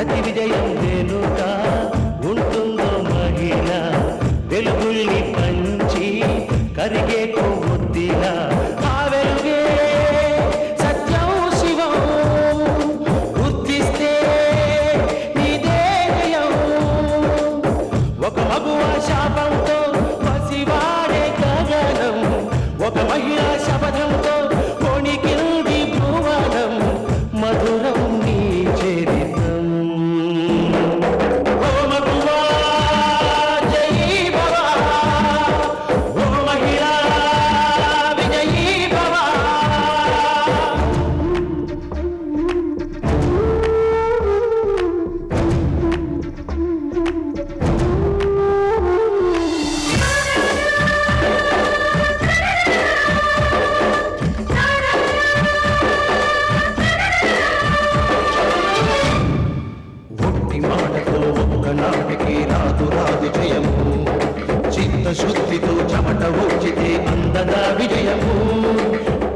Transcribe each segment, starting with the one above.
ప్రతి విజయం వెనుక ఉంటుందో మహిళ, వెలుగుల్ని పంచి కరిగే కొవ్వొత్తిలా. ఆ వెలుగే సత్యం శివం, గుర్తిస్తే నీదే జయం. ఒక మగువ శాపంతో పసివాడే గగనం, ఒక మహిళ శపథంతో కొణికింది భువనం. మధురం నీ చరితం. ఓ మగువా జయీ భవ, ఓ మహిళా విజయీ భవ. ఒట్టి మాటతో ఒక్కనాటికి రాదు రాదు జయము, చిత్తశుద్ధితో చెమట వచ్చితే అందదా విజయము.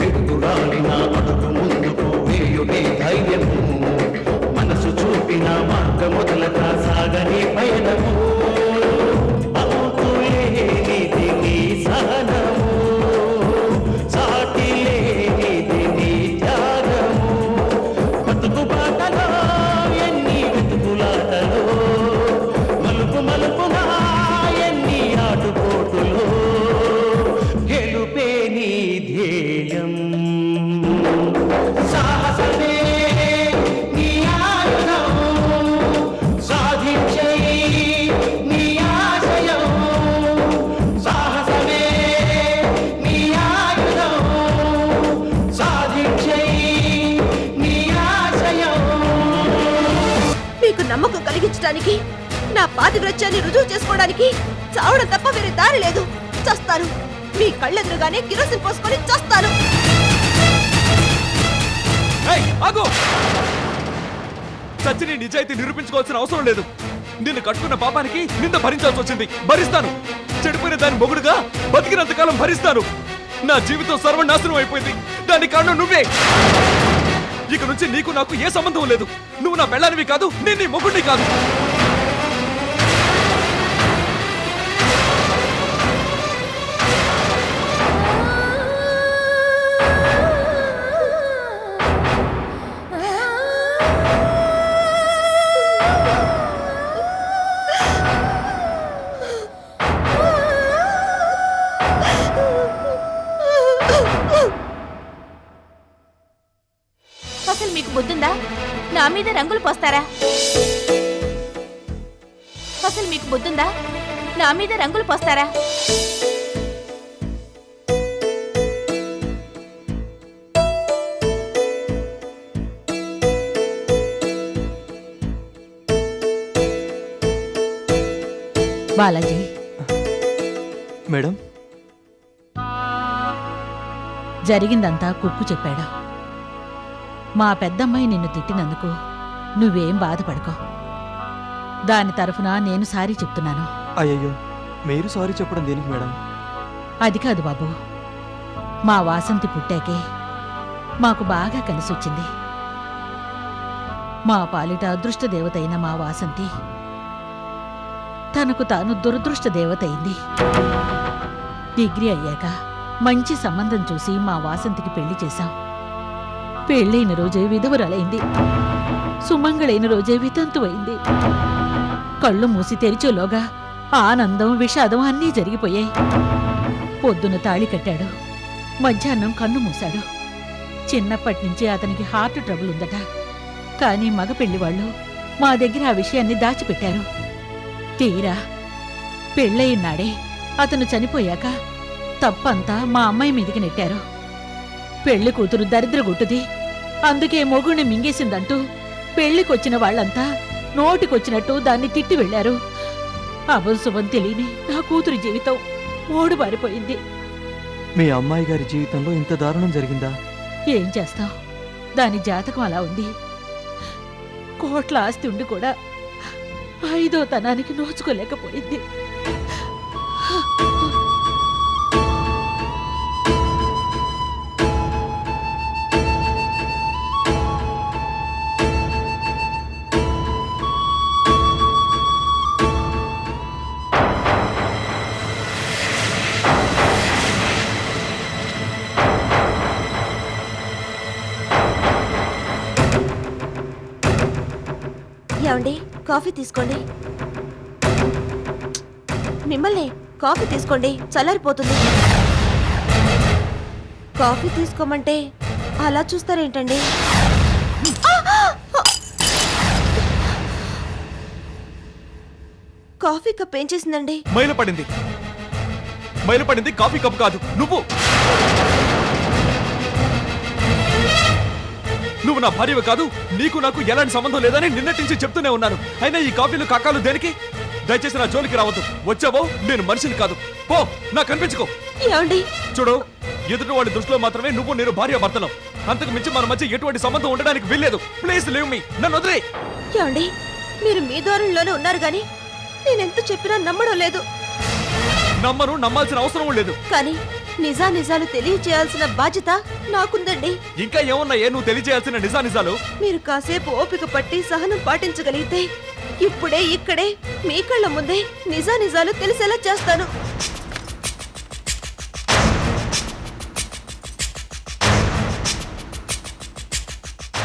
పిడుగురాలిన అడుగు ముందుకు వేయునే ధైర్యము, మనసు చూపిన మార్గ మొదలక సాగని పయనము. అంతులేనిది నీ సహనము, సాటి లేనిది నీ త్యాగము. బతుకు బాటలో ఎన్ని వెతుకులాటలో, మలుపు మలుపున ఎన్ని ఆటుపోటులో, గెలుపే నీ ధ్యేయం. సాహసమే నీ ఆయుధం, సాధించే నీ ఆశయం. సాహసమే నీ ఆయుధం, సాధించే నీ ఆశయం. మీకు నమ్మకం కలిగించడానికి, నా పాతివ్రత్యాన్ని రుజువు చేసుకోవడానికి చావడం తప్ప వేరే దారి లేదు. చస్తాను, మీ కళ్ళెదురుగానే కిరోసిన్ పోసుకొని చస్తాను. ఆగు! చచ్చి నీ నిజాయితీ నిరూపించుకోవాల్సిన అవసరం లేదు. నిన్ను కట్టుకున్న పాపానికి నింద భరించాల్సి వచ్చింది, భరిస్తాను. చెడిపోయిన దాని మొగుడుగా బతికినంతకాలం భరిస్తాను. నా జీవితం సర్వనాశనం అయిపోయింది, దానికి కారణం నువ్వే. ఇక నుంచి నీకు నాకు ఏ సంబంధం లేదు. నువ్వు నా పెళ్ళానివి కాదు, నేను నీ మొగుడిని కాదు. అసలు మీకు బుద్ధుందా? నా మీద రంగులు పోస్తారా? అసలు మీకు బుద్ధుందా? నా మీద రంగులు పోస్తారా? బాలాజీ, మేడం, జరిగిందంతా కుక్కు చెప్పాడు. మా పెద్దమ్మాయి నిన్ను తిట్టినందుకు నువ్వేం బాధపడుకో. దాని తరఫున నేను సారీ చెప్తున్నాను. అయ్యయ్యో, మీరు సారీ చెప్పడం దేనికి మేడం? అది కాదు బాబు, మా వాసంతి పుట్టాకే మాకు బాగా కలిసొచ్చింది. మా పాలిట అదృష్ట దేవతైన మా వాసంతి తనకు తాను దురదృష్ట దేవతయింది. డిగ్రీ అయ్యాక మంచి సంబంధం చూసి మా వాసంతికి పెళ్లి చేశాం. పెళ్ళైన రోజే విధవరాలైంది, సుమంగళైన రోజే వితంతువైంది. కళ్ళు మూసి తెరిచేలోగా ఆనందం విషాదం అన్నీ జరిగిపోయాయి. పొద్దున తాళి కట్టాడు, మధ్యాహ్నం కన్ను మూశాడు. చిన్నప్పటి నుంచే అతనికి హార్ట్ ట్రబుల్ ఉందట. కానీ మగ పెళ్లివాళ్లు మా దగ్గర ఆ విషయాన్ని దాచిపెట్టారు. తీరా పెళ్ళయినాడే అతను చనిపోయాక తప్పంతా మా అమ్మాయి మీదికి నెట్టారు. పెళ్లి కూతురు దరిద్రగుట్టుది, అందుకే మొగుణ్ణి మింగేసిందంటూ పెళ్లికొచ్చిన వాళ్లంతా నోటికొచ్చినట్టు దాన్ని తిట్టి వెళ్లారు. అభంశుభం తెలియని నా కూతురి జీవితం ఓడుబారిపోయింది. మీ అమ్మాయి గారి జీవితంలో ఇంత దారుణం జరిగిందా? ఏం చేస్తాం, దాని జాతకం అలా ఉంది. కోట్ల ఆస్తి ఉండి కూడా 5వ తనానికి నోచుకోలేకపోయింది. ఏమండి కాఫీ తీసుకోండి. మిమ్మల్ని కాఫీ తీసుకోండి, చల్లారిపోతుంది. కాఫీ తీసుకోమంటే అలా చూస్తారేంటండి? కాఫీ కప్ ఏం చేసిందండి? మైలు పడింది కాఫీ కప్ కాదు నువ్వు నా భార్యవి కాదు. నీకు నాకు ఎలాంటి సంబంధం లేదని నిన్నటి నుంచి చెప్తూనే ఉన్నాను. అయినా ఈ కాఫీలు కాకాలు దేనికి? దయచేసి నా జోలికి రావద్దు. వచ్చావో నేను మనిషిని కాదు. పో, నాకు కనిపించుకో. ఏమండి చూడు, ఎదుటి వాడి దృష్టిలో మాత్రమే నువ్వు నేను భార్య భర్తలం. అంతకు మించి మన మధ్య ఎటువంటి సంబంధం ఉండడానికి వీల్లేదు. Please leave me. నన్ను వదిలే. ఏమండి మీరు మీ ధోరణిలోనే ఉన్నారు గాని నేనెంత చెప్పినా నమ్మడం లేదు. నమ్మాల్సిన అవసరం లేదు. కానీ నిజాలు తెలియచేయాల్సిన బాధ్యత నాకుందండి. ఇంకా ఏమున్నాయే నువ్వు తెలియజేయాల్సిన నిజాలు? మీరు కాసేపు ఓపిక పట్టి సహనం పాటించగలిగితే ఇప్పుడే ఇక్కడే మీ కళ్ళ ముందే నిజాలు తెలిసేలా చేస్తాను.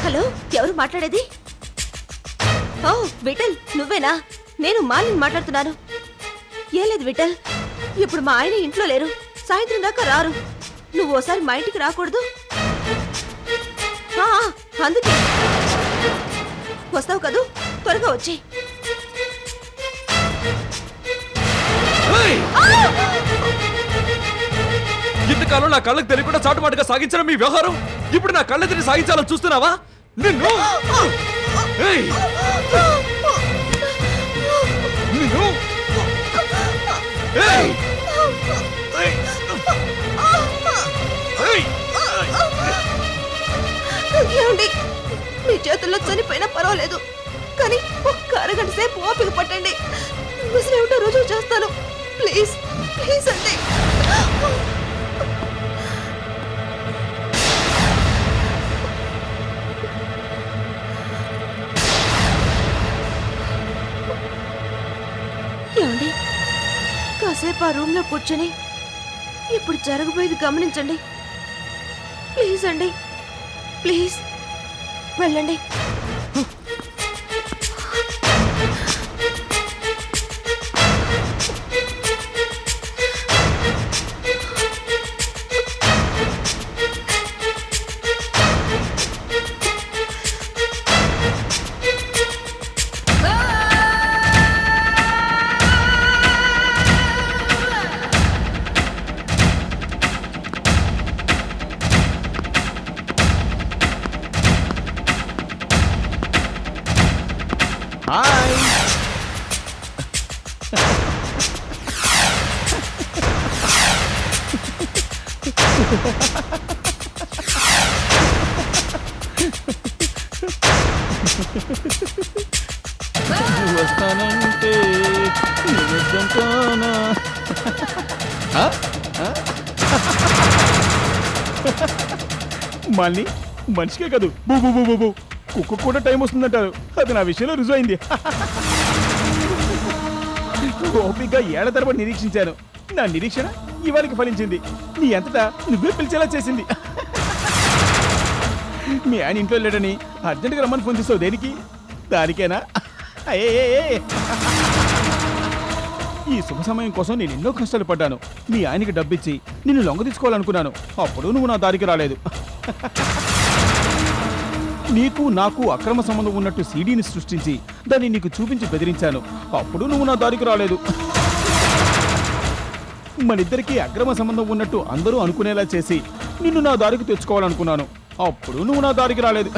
హలో, ఎవరు మాట్లాడేది? ఓ విఠల్, నువ్వేనా? నేను మాలిని మాట్లాడుతున్నాను. ఏం లేదు విఠల్, ఇప్పుడు మా ఆయన ఇంట్లో లేరు. సాయంత్రం దాకా రారు. నువ్వు ఓసారి మా ఇంటికి రాకూడదు? అందుకే వస్తావు కదూ, త్వరగా వచ్చి. ఇంతకాలం నా కళ్ళకు తెలియకుండా చాటుమాటుగా సాగించడం మీ వ్యవహారం ఇప్పుడు నా కళ్ళెదిరి సాగించాలని చూస్తున్నావా? నిన్ను ఏమండి, మీ చేతుల్లో చనిపోయినా పర్వాలేదు, కానీ ఒక్క అరగంట సేపు ఓపిక పట్టండి. ముసలేమిటో రుజువు చేస్తాను. ప్లీజ్ ప్లీజ్ అండి. ఏమండి, కాసేపు ఆ రూమ్ లో కూర్చొని ఇప్పుడు జరగబోయేది గమనించండి. ప్లీజ్ అండి, ప్లీజ్ వెళ్ళండి. వస్తానంటే నేనొద్దంటానా? మళ్ళీ మనిషికే కాదు, కుక్క కూడా టైం వస్తుందంటారు. అది నా విషయంలో రుజువు అయింది. ఓపిక ఏళ్ల తరబడి నిరీక్షించాను. నా నిరీక్షణ ఇవాళకి ఫలించింది. నీ అంతటా నువ్వే పిలిచేలా చేసింది. మీ ఆయన ఇంట్లో లేడని అర్జెంటుగా రమ్మని ఫోన్ చేస్తావు దేనికి? దానికేనా? ఈ శుభ సమయం కోసం నేను ఎన్నో కష్టాలు పడ్డాను. మీ ఆయనకి డబ్బిచ్చి నిన్ను లొంగ తీసుకోవాలనుకున్నాను. అప్పుడు నువ్వు నా దారికి రాలేదు. నీకు నాకు అక్రమ సంబంధం ఉన్నట్టు సీడీని సృష్టించి దాన్ని నీకు చూపించి బెదిరించాను. అప్పుడు నువ్వు నా దారికి రాలేదు. మనిద్దరికీ అక్రమ సంబంధం ఉన్నట్టు అందరూ అనుకునేలా చేసి నిన్ను నా దారికి తెచ్చుకోవాలనుకున్నాను. అప్పుడు నువ్వు నా దారికి రాలేదు.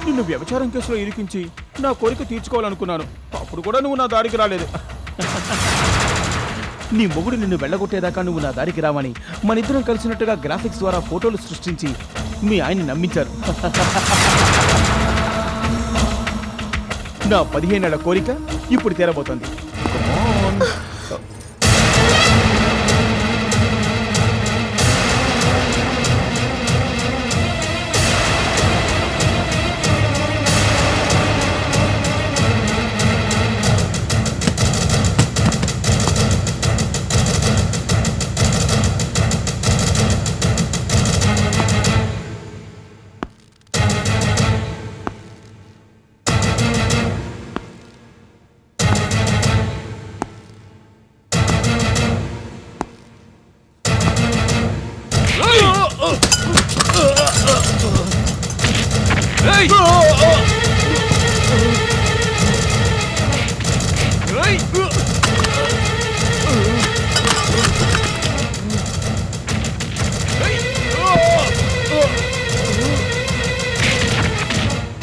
నిన్ను వ్యభిచారం కేసులో ఇరికించి నా కోరిక తీర్చుకోవాలనుకున్నాను. అప్పుడు కూడా నువ్వు నా దారికి రాలేదు. నీ మొగుడు నిన్ను వెళ్ళగొట్టేదాకా నువ్వు నా దారికి రావని మనిద్దరం కలిసినట్టుగా గ్రాఫిక్స్ ద్వారా ఫోటోలు సృష్టించి మీ ఆయన్ని నమ్మించారు. నా 15 ఏళ్ల కోరిక ఇప్పుడు తీరబోతోంది.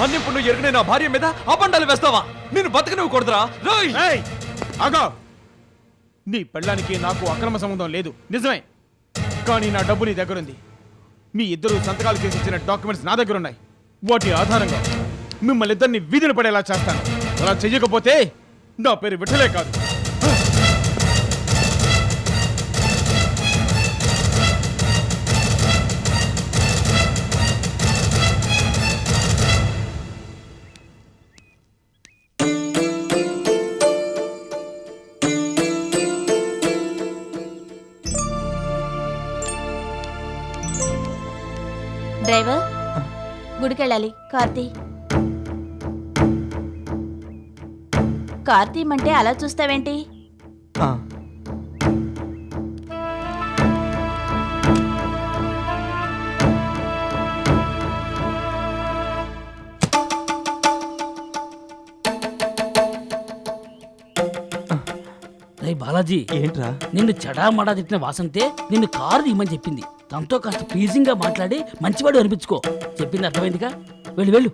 అన్నిప్పుడు నువ్వు ఎరుగనే నా భార్య మీద అబండాలు వేస్తావా? నేను బతకనివ్వకూడదురా. రోయ్ ఏయ్, ఆగో. నీ పెళ్ళానికి నాకు అక్రమ సంబంధం లేదు, నిజమే. కానీ నా డబ్బు నీ దగ్గరుంది. మీ ఇద్దరు సంతకాలు చేసి ఇచ్చిన డాక్యుమెంట్స్ నా దగ్గర ఉన్నాయి. వాటి ఆధారంగా మిమ్మల్ని ఇద్దరిని వీధిని పడేలా చేస్తాను. అలా చెయ్యకపోతే నా పేరు విఠలే కాదు. డ్రైవర్ గుడికెళ్ళాలి. కార్తీ కార్తీమంటే అలా చూస్తావేంటి? రే బాలాజీ, ఏంట్రా? నిన్ను చెడామడా తిట్టిన వాసంతే నిన్ను కారు ఇమ్మని చెప్పింది. తనతో కాస్త ప్లీజింగ్ గా మాట్లాడి మంచివాడు అనిపించుకో. చెప్పింది అర్థమైందిగా? వెళ్ళు వెళ్ళు.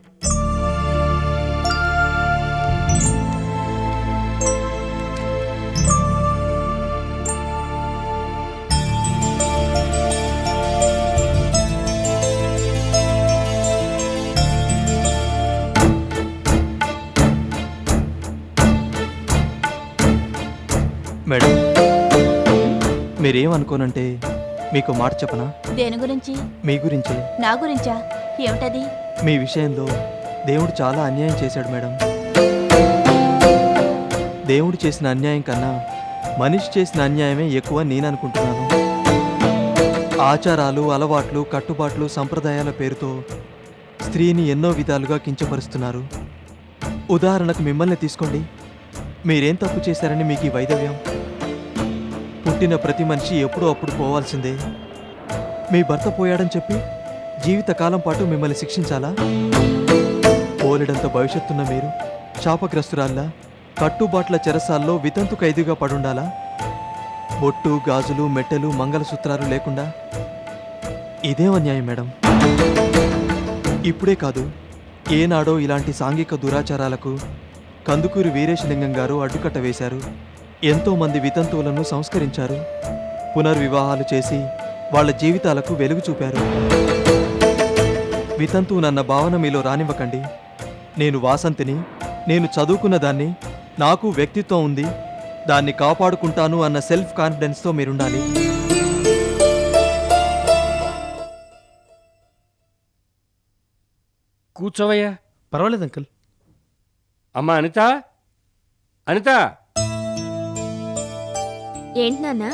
మేడం, మీరేమనుకోనంటే మీకు మాట చెప్పనా? దేని గురించి? మీ గురించే. నా గురించా? ఏమిటది? మీ విషయంలో దేవుడు చాలా అన్యాయం చేశాడు మేడం. దేవుడు చేసిన అన్యాయం కన్నా మనిషి చేసిన అన్యాయమే ఎక్కువ నేను అనుకుంటున్నాను. ఆచారాలు, అలవాట్లు, కట్టుబాట్లు, సంప్రదాయాల పేరుతో స్త్రీని ఎన్నో విధాలుగా కించపరుస్తున్నారు. ఉదాహరణకు మిమ్మల్ని తీసుకోండి. మీరేం తప్పు చేశారని మీకు ఈ వైదవ్యం? పుట్టిన ప్రతి మనిషి ఎప్పుడో అప్పుడు పోవాల్సిందే. మీ భర్త పోయాడని చెప్పి జీవితకాలం పాటు మిమ్మల్ని శిక్షించాలా? పోలెడంత భవిష్యత్తున్న మీరు శాపగ్రస్తురాల్లా కట్టుబాట్ల చెరసాల్లో వితంతు ఖైదీగా పడుండాలా? బొట్టు, గాజులు, మెట్టెలు, మంగళసూత్రాలు లేకుండా? ఇదేం అన్యాయం మేడం. ఇప్పుడే కాదు, ఏనాడో ఇలాంటి సాంఘిక దురాచారాలకు కందుకూరి వీరేశలింగం గారు అడ్డుకట్ట వేశారు. ఎంతోమంది వితంతువులను సంస్కరించారు. పునర్వివాహాలు చేసి వాళ్ళ జీవితాలకు వెలుగు చూపారు. వితంతువునన్న భావన మీలో రానివ్వకండి. నేను వాసంతిని, నేను చదువుకున్న దాన్ని, నాకు వ్యక్తిత్వం ఉంది, దాన్ని కాపాడుకుంటాను అన్న సెల్ఫ్ కాన్ఫిడెన్స్తో మీరుండాలి. కూర్చోవయ్యా. పర్వాలేదు అంకుల్. అమ్మా అనిత, అనిత, ఏంటి నాన్న?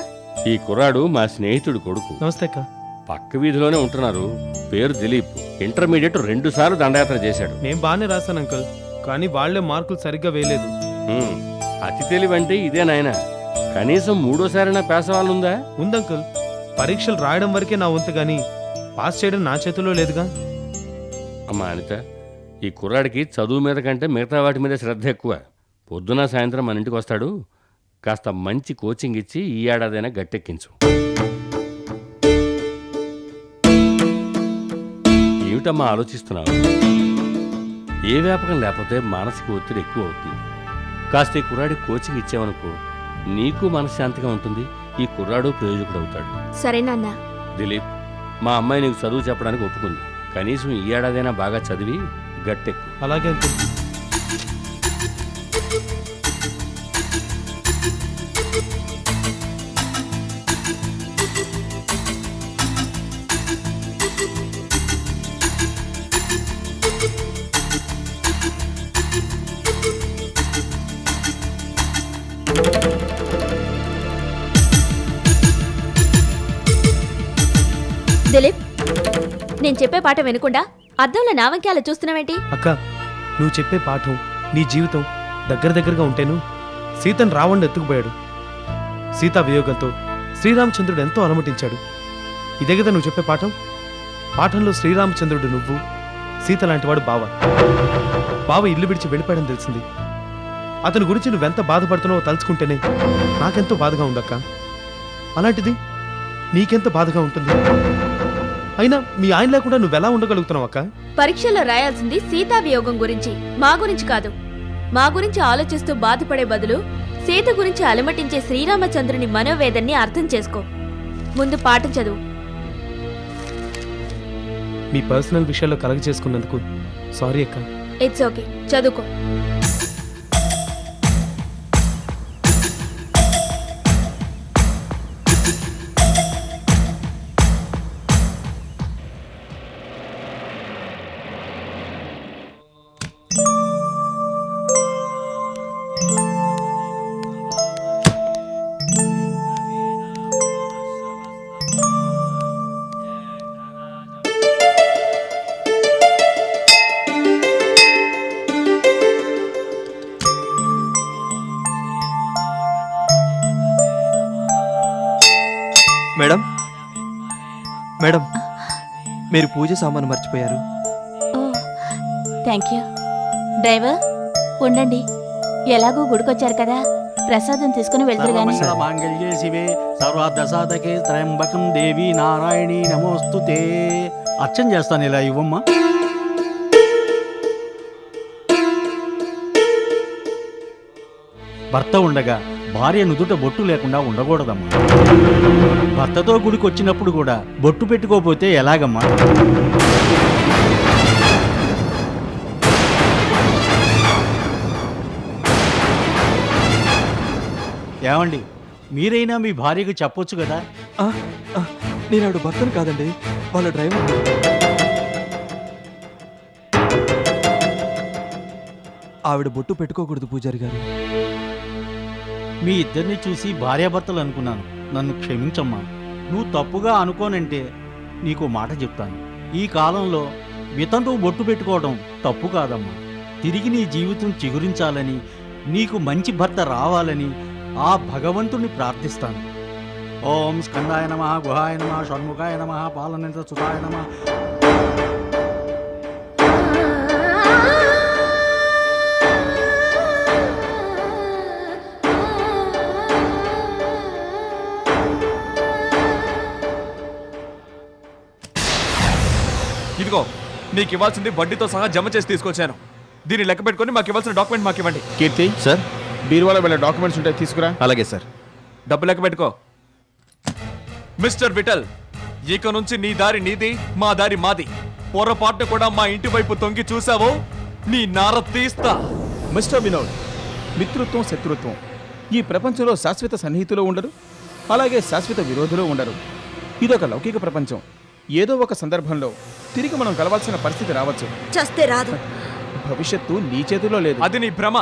ఈ కుర్రాడు మా స్నేహితుడు కొడుకు. నమస్తే అక్క. పక్క వీధిలోనే ఉంటున్నారు. పేరు దిలీప్. ఇంటర్మీడియట్ 2 సార్లు దండయాత్ర చేశాడు. నేను బాగానే రాశాను అంకుల్, కానీ వాళ్లే మార్కులు సరిగ్గా వేయలేదు. అతి తెలివంటే ఇదే నాయన. కనీసం 3ఓసారైనా పాస్ అవ్వాలనుందా? ఉందంకుల్, పరీక్షలు రాయడం వరకే నా వంతు, గాని పాస్ చేయడం నా చేతుల్లో లేదుగా. అమ్మా అనిత, ఈ కుర్రాడికి చదువు మీద కంటే మిగతా వాటి మీద శ్రద్ధ ఎక్కువ. పొద్దున సాయంత్రం మన ఇంటికి వస్తాడు. కాస్త మంచి కోచింగ్ ఇచ్చి ఈ ఏడాదైనా గట్టెక్కించు. ఏమిటమ్మా ఆలోచిస్తున్నావు? ఏ వ్యాపకం లేకపోతే మానసిక ఒత్తిడి ఎక్కువ అవుతుంది. కాస్త ఈ కుర్రాడికి కోచింగ్ ఇచ్చావనుకో, నీకు మనశ్శాంతిగా ఉంటుంది, ఈ కుర్రాడు ప్రయోజకుడు అవుతాడు. సరే నాన్న. దిలీప్, మా అమ్మాయి నీకు చదువు చెప్పడానికి ఒప్పుకుంది. కనీసం ఈ ఏడాదైనా బాగా చదివి గట్టెక్కు. అలాగే అంకుల్. దిలీప్, నేను చెప్పే పాట వినకుండా అద్దంలో నావంకి అలా చూస్తున్నావేంటి? అక్క, నువ్వు చెప్పే పాఠం, నీ జీవితం దగ్గరగా ఉంటేను సీతను రావణుడు ఎత్తుకుపోయాడు. సీతా వియోగంతో శ్రీరామచంద్రుడు ఎంతో అలమటించాడు. ఇదే కదా నువ్వు చెప్పే పాఠం? పాఠంలో శ్రీరామచంద్రుడు నువ్వు, సీత లాంటివాడు బావ. బావ ఇల్లు విడిచి వెళ్ళిపోయాడని తెలిసింది. అతని గురించి నువ్వెంత బాధపడుతున్నావో తలుచుకుంటేనే నాకెంతో బాధగా ఉందక్క. అలాంటిది నీకెంత బాధగా ఉంటుంది? అయినా మీ ఆయన లేకుండా నువ్వెలా ఉండగలుగుతున్నావు అక్క? పరీక్షలో రాయాల్సింది సీతా వియోగం గురించి, మా గురించి కాదు. మా గురించి ఆలోచిస్తూ బాధపడే బదులు సీత గురించి అలమటించే శ్రీరామచంద్రుని మనోవేదన్ని అర్థం చేసుకో. ముందు పాఠం చదువు. మీ పర్సనల్ విషయాల్లో కలగ చేసుకున్నందుకు సారీ అక్క. ఇట్స్ ఓకే, చదువుకో. మేడం, మేడం, మీరు పూజ సామాను మర్చిపోయారు. Thank you. డ్రైవర్ ఉండండి, ఎలాగూ గుడికొచ్చారు కదా, ప్రసాదం తీసుకుని వెళ్తారు గాని. మాంగళ్యే శివే సర్వార్థసాధకే త్రయంబకం దేవి నారాయణి నమోస్తుతే. అర్చన చేస్తాను, ఇలా ఇవ్వమ్మా. భర్త ఉండగా భార్య నుదుట బొట్టు లేకుండా ఉండకూడదమ్మా. భర్తతో గుడికి వచ్చినప్పుడు కూడా బొట్టు పెట్టుకోపోతే ఎలాగమ్మా? ఏమండి, మీరైనా మీ భార్యకు చెప్పొచ్చు కదా. నేను ఆవిడ భర్తను కాదండి, వాళ్ళ డ్రైవర్. ఆవిడ బొట్టు పెట్టుకోకూడదు పూజారి గారు. మీ ఇద్దరిని చూసి భార్యాభర్తలు అనుకున్నాను, నన్ను క్షమించమ్మా. నువ్వు తప్పుగా అనుకోనంటే నీకు మాట చెప్తాను. ఈ కాలంలో వితంతువు బొట్టు పెట్టుకోవడం తప్పు కాదమ్మా. తిరిగి నీ జీవితం చిగురించాలని, నీకు మంచి భర్త రావాలని ఆ భగవంతుని ప్రార్థిస్తాను. ఓం స్కందాయ నమః, గుహాయ నమః, షణ్ముఖాయ నమః, పాలనేంద్ర సుతాయ నమః. ఇదిగో, నీకు ఇవ్వాల్సింది వడ్డీతో సహా జమ చేసి తీసుకొచ్చాను. దీన్ని లెక్క పెట్టుకొని మాకు ఇవ్వాల్సిన డాక్యుమెంట్ మాకు ఇవ్వండి. కీర్తి సార్, బీరువాలో వీళ్ళ డాక్యుమెంట్స్ ఉంటాయి, తీసుకురా. అలాగే సార్. డబ్బు లెక్క పెట్టుకో. మిస్టర్ విఠల్, ఇక నుంచి నీ దారి నీది, మా దారి మాది. పొరపాటున కూడా మా ఇంటి వైపు తొంగి చూసావో నీ నార తీస్తా. మిస్టర్ వినోద్, మిత్రుత్వం శత్రుత్వం ఈ ప్రపంచంలో శాశ్వత సన్నిహితులు ఉండరు, అలాగే శాశ్వత విరోధులు ఉండరు. ఇదొక లౌకిక ప్రపంచం. ఏదో ఒక సందర్భంలో తిరిగి మనం కలవాల్సిన పరిస్థితి రావచ్చు. చస్తే రాదు. భవిష్యత్తు నీ చేతిలో లేదు. అది నీ భ్రమ.